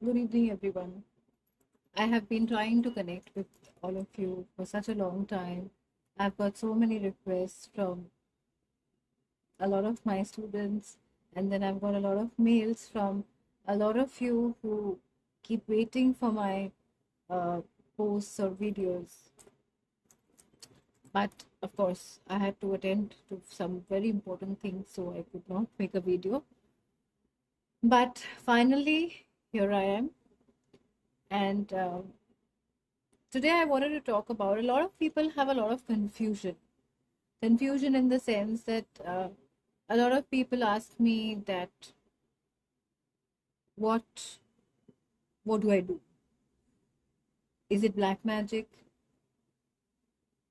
Good evening, everyone. I have been trying to connect with all of you for such a long time. I've got so many requests from a lot of my students, and then I've got a lot of mails from a lot of you who keep waiting for my uh, posts or videos. But of course, I had to attend to some very important things, so I could not make a video. But finally, here I am, and today I wanted to talk about a lot of people have a lot of confusion. Confusion in the sense that a lot of people ask me that what what do I do? Is it black magic?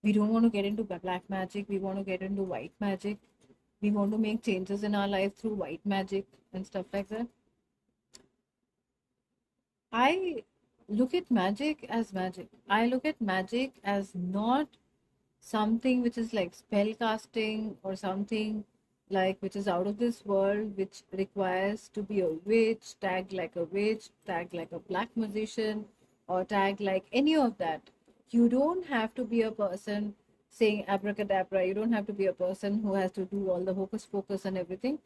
We don't want to get into black magic. We want to get into white magic. We want to make changes in our life through white magic and stuff like that. I look at magic as magic. I look at magic as not something which is like spell casting or something like which is out of this world, which requires to be a witch, tagged like a witch, tagged like a black magician, or tagged like any of that. You don't have to be a person saying abracadabra. You don't have to be a person who has to do all the hocus pocus and everything.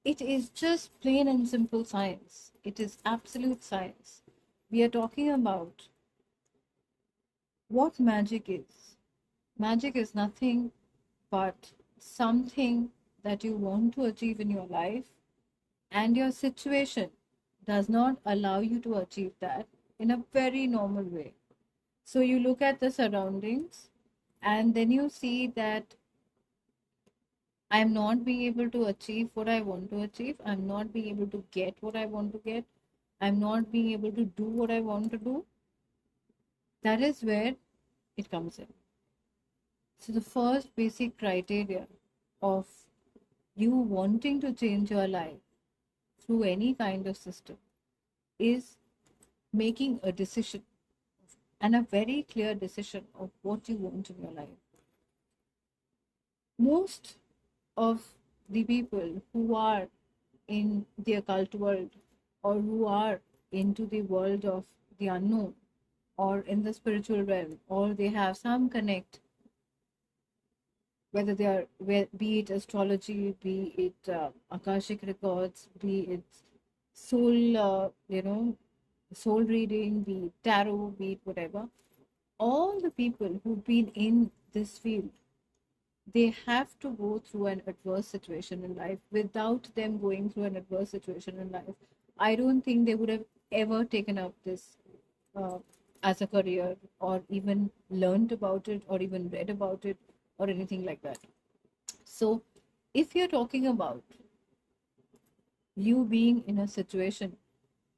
It is just plain and simple science. It is absolute science. We are talking about what magic is. Magic is nothing but something that you want to achieve in your life, and your situation does not allow you to achieve that in a very normal way. So you look at the surroundings and then you see that I'm not being able to achieve what I want to achieve. I'm not being able to get what I want to get. I'm not being able to do what I want to do. That is where it comes in. So, the first basic criteria of you wanting to change your life through any kind of system is making a decision, and a very clear decision of what you want in your life. Most of the people who are in the occult world, or who are into the world of the unknown, or in the spiritual realm, or they have some connect, whether they are, be it astrology, be it akashic records, be it soul, soul reading, be it tarot, be it whatever. All the people who've been in this field, they have to go through an adverse situation in life. Without them going through an adverse situation in life, I don't think they would have ever taken up this uh, as a career, or even learned about it, or even read about it, or anything like that. So, if you're talking about you being in a situation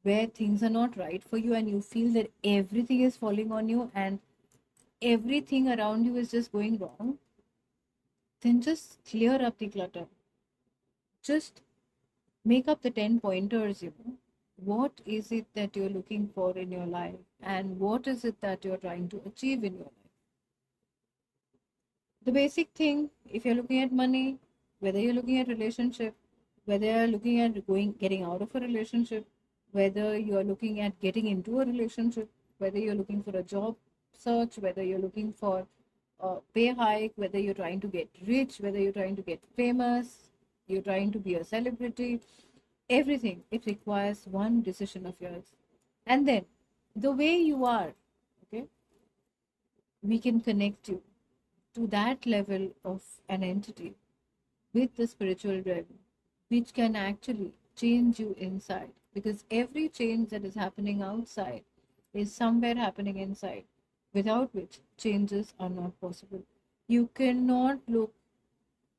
where things are not right for you, and you feel that everything is falling on you and everything around you is just going wrong, then just clear up the clutter. Just make up the 10 pointers, What is it that you're looking for in your life? And what is it that you're trying to achieve in your life? The basic thing, if you're looking at money, whether you're looking at relationship, whether you're looking at getting out of a relationship, whether you're looking at getting into a relationship, whether you're looking for a job search, whether you're looking for a pay hike, whether you're trying to get rich, whether you're trying to get famous, you're trying to be a celebrity, everything, it requires one decision of yours. And then the way you are, okay, we can connect you to that level of an entity with the spiritual realm, which can actually change you inside. Because every change that is happening outside is somewhere happening inside, without which changes are not possible. You cannot look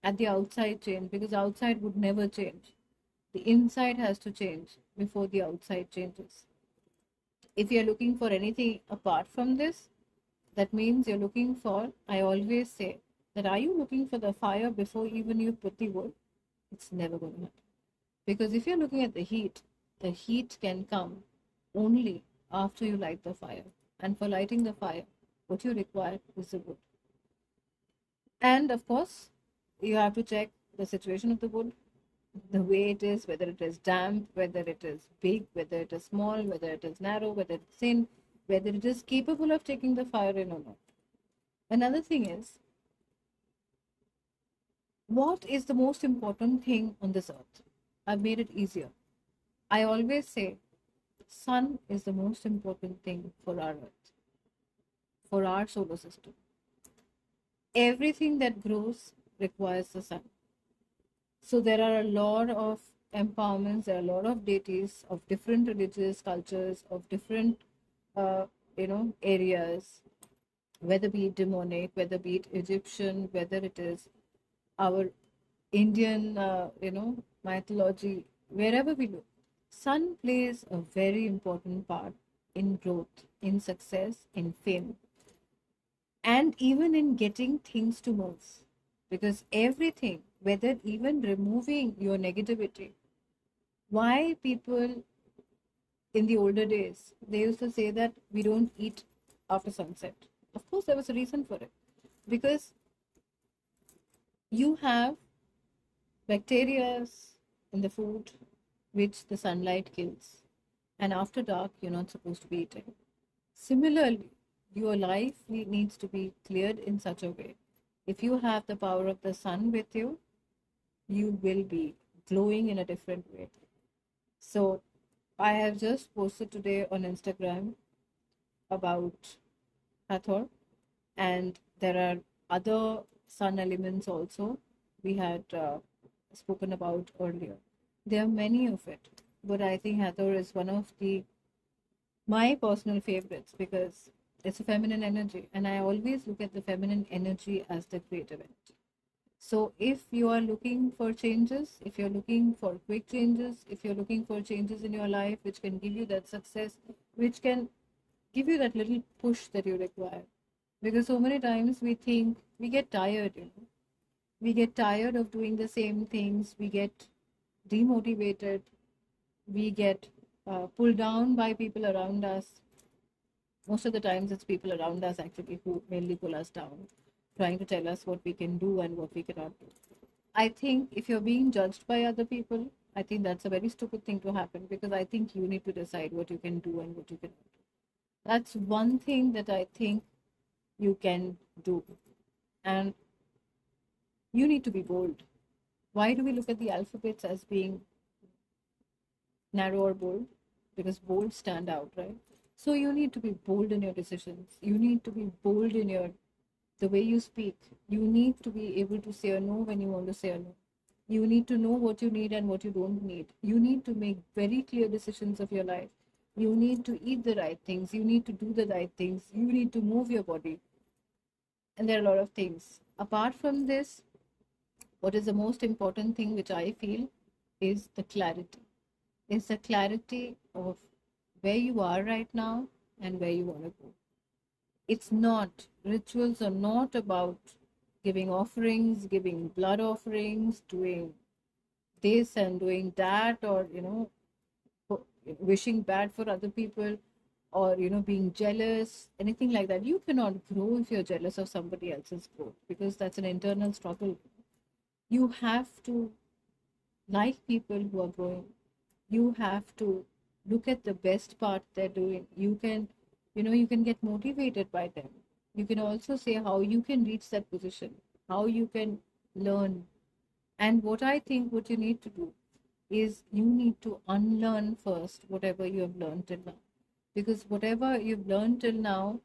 at the outside change, because outside would never change. The inside has to change before the outside changes. If you're looking for anything apart from this, that means you're looking for, I always say, that are you looking for the fire before even you put the wood? It's never going to happen. Because if you're looking at the heat can come only after you light the fire. And for lighting the fire, what you require is the wood. And of course, you have to check the situation of the wood. the way it is, whether it is damp, whether it is big, whether it is small, whether it is narrow, whether it's thin, whether it is capable of taking the fire in or not. Another thing is, what is the most important thing on this earth? I've made it easier. I always say, sun is the most important thing for our earth, for our solar system. Everything that grows requires the sun. So there are a lot of empowerments, there are a lot of deities of different religious cultures, of different, uh, areas, whether be it demonic, whether be it Egyptian, whether it is our Indian, mythology, wherever we look, sun plays a very important part in growth, in success, in fame, and even in getting things to move. Because everything, whether even removing your negativity, why people in the older days, they used to say that we don't eat after sunset. Of course, there was a reason for it. Because you have bacteria in the food which the sunlight kills. And after dark, you're not supposed to be eating. Similarly, your life needs to be cleared in such a way. If you have the power of the sun with you, you will be glowing in a different way. So, I have just posted today on Instagram about Hathor, and there are other sun elements also we had spoken about earlier. There are many of it, but I think Hathor is one of the my personal favorites because it's a feminine energy, and I always look at the feminine energy as the great event. So if you are looking for changes, if you're looking for quick changes, if you're looking for changes in your life which can give you that success, which can give you that little push that you require, because so many times we think we get tired, we get tired of doing the same things, we get demotivated, we get pulled down by people around us. Most of the times it's people around us actually who mainly pull us down, trying to tell us what we can do and what we cannot do. I think if you're being judged by other people, I think that's a very stupid thing to happen, because I think you need to decide what you can do and what you cannot do. That's one thing that I think you can do. And you need to be bold. Why do we look at the alphabets as being narrow or bold? Because bold stand out, right? So you need to be bold in your decisions. You need to be bold in your the way you speak. You need to be able to say a no when you want to say a no. You need to know what you need and what you don't need. You need to make very clear decisions of your life. You need to eat the right things. You need to do the right things. You need to move your body. And there are a lot of things. Apart from this, what is the most important thing which I feel is the clarity. Is the clarity of where you are right now and where you want to go. It's not, rituals are not about giving offerings, giving blood offerings, doing this and doing that, or, wishing bad for other people, or, being jealous, anything like that. You cannot grow if you're jealous of somebody else's growth, because that's an internal struggle. You have to like people who are growing. You have to look at the best part they're doing. You can get motivated by them. You can also say how you can reach that position, how you can learn. And what I think what you need to do is you need to unlearn first whatever you have learned till now. Because whatever you've learned till now,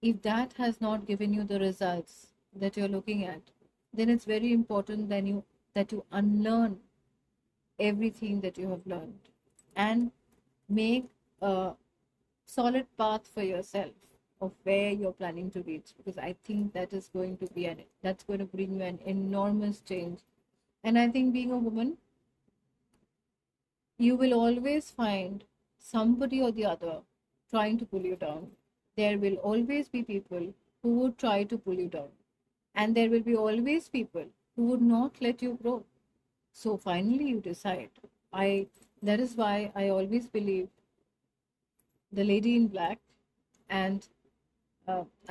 if that has not given you the results that you're looking at, then it's very important that you unlearn everything that you have learned and make a solid path for yourself of where you're planning to reach, because I think that's going to bring you an enormous change. And I think being a woman, you will always find somebody or the other trying to pull you down. There will always be people who would try to pull you down, and there will be always people who would not let you grow. So finally you decide. I That is why I always believe the lady in black, and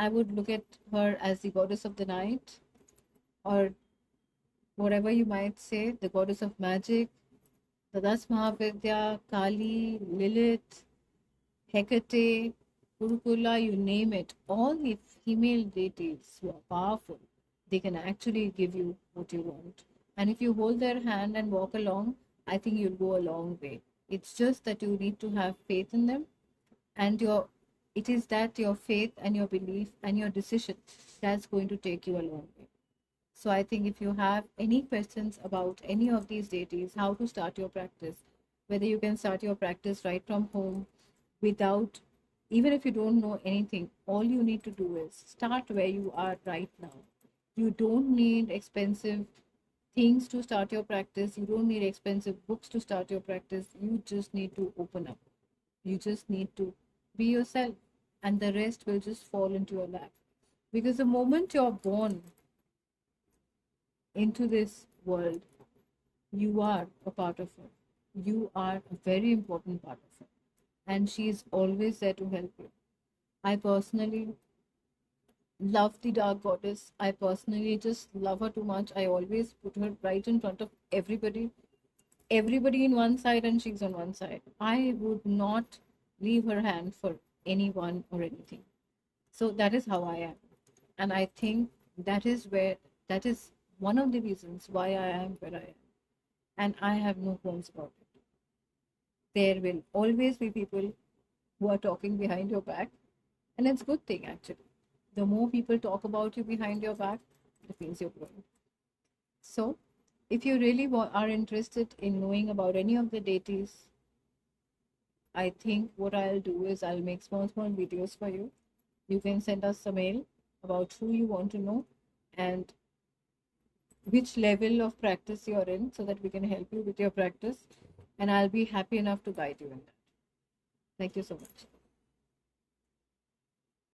I would look at her as the goddess of the night, or whatever you might say, the goddess of magic, the Das Mahavidya, Kali, Lilith, Hecate, Kurukula, you name it, all the female deities who are powerful, they can actually give you what you want. And if you hold their hand and walk along, I think you'll go a long way. It's just that you need to have faith in them, and it is that your faith and your belief and your decision that's going to take you a long way. So I think if you have any questions about any of these deities, how to start your practice, whether you can start your practice right from home without, even if you don't know anything, all you need to do is start where you are right now. You don't need expensive things to start your practice. You don't need expensive books to start your practice. You just need to open up. You just need to be yourself, and the rest will just fall into your lap. Because the moment you're born into this world, you are a part of her. You are a very important part of her. And she is always there to help you. I personally love the dark goddess. I personally just love her too much. I always put her right in front of everybody. Everybody in one side and she's on one side. I would not leave her hand for anyone or anything. So that is how I am. And I think that is one of the reasons why I am where I am. And I have no qualms about it. There will always be people who are talking behind your back, and it's a good thing actually. The more people talk about you behind your back, it means you're growing. So, if you really are interested in knowing about any of the deities, I think what I'll do is I'll make small videos for you. You can send us a mail about who you want to know and which level of practice you're in so that we can help you with your practice. And I'll be happy enough to guide you in that. Thank you so much.